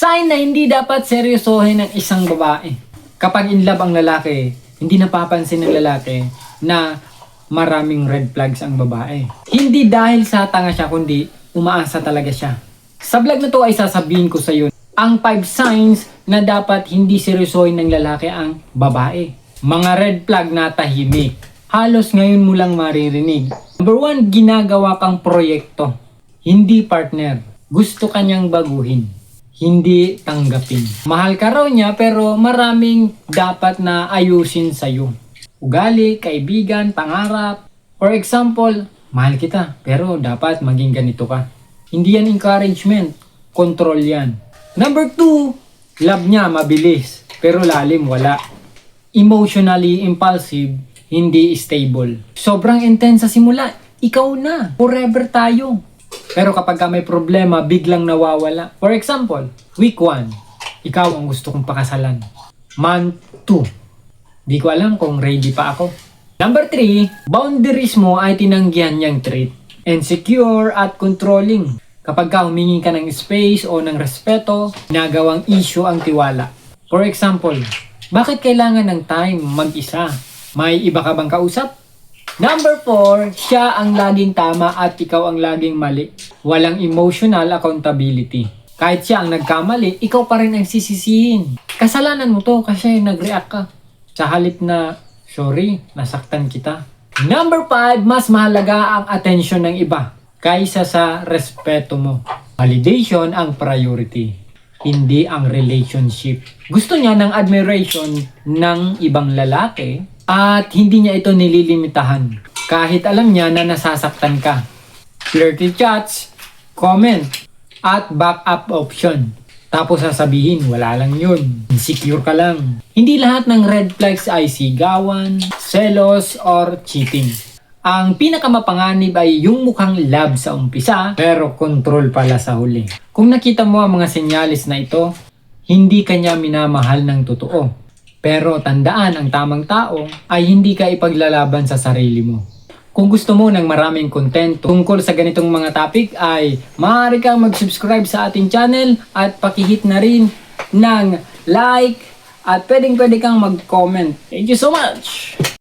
Sign na hindi dapat seryosohin ng isang babae. Kapag in love ang lalaki, hindi napapansin ng lalaki na maraming red flags ang babae. Hindi dahil sa tanga siya, kundi umaasa talaga siya. Sa vlog na to ay sasabihin ko sa iyo ang 5 signs na dapat hindi seryosohin ng lalaki ang babae. Mga red flag na tahimik. Halos ngayon mo lang maririnig. Number 1, ginagawa kang proyekto. Hindi partner. Gusto kanyang baguhin. Hindi tanggapin. Mahal ka raw niya pero maraming dapat na ayusin sa'yo. Ugali, kaibigan, pangarap. For example, mahal kita pero dapat maging ganito ka. Hindi yan encouragement. Control yan. Number 2, love niya mabilis pero lalim wala. Emotionally impulsive, hindi stable. Sobrang intense sa simula, ikaw na. Forever tayo. Pero kapag may problema, biglang nawawala. For example, week 1, ikaw ang gusto kong pakasalan. Month 2, di ko alam kung ready pa ako. Number 3, boundaries mo ay tinanggihan niyang trait. Insecure at controlling. Kapag humingi ka ng space o ng respeto, nagawang issue ang tiwala. For example, bakit kailangan ng time mag-isa? May iba ka bang kausap? Number 4, siya ang laging tama at ikaw ang laging mali. Walang emotional accountability. Kahit siya ang nagkamali, ikaw pa rin ang sisisihin. Kasalanan mo to kasi nag-react ka. Sa halip na, sorry, nasaktan kita. Number 5, mas mahalaga ang attention ng iba kaysa sa respeto mo. Validation ang priority, hindi ang relationship. Gusto niya ng admiration ng ibang lalaki at hindi niya ito nililimitahan. Kahit alam niya na nasasaktan ka. Flirty chats, comment, at backup option. Tapos sasabihin, wala lang yun. Insecure ka lang. Hindi lahat ng red flags ay sigawan, selos, or cheating. Ang pinakamapanganib ay yung mukhang love sa umpisa, pero control pala sa huli. Kung nakita mo ang mga senyalis na ito, hindi kanya minamahal ng totoo. Pero tandaan, ang tamang tao ay hindi ka ipaglalaban sa sarili mo. Kung gusto mo ng maraming content tungkol sa ganitong mga topic ay maaari kang mag-subscribe sa ating channel at pakihit na rin ng like at pwedeng kang mag-comment. Thank you so much!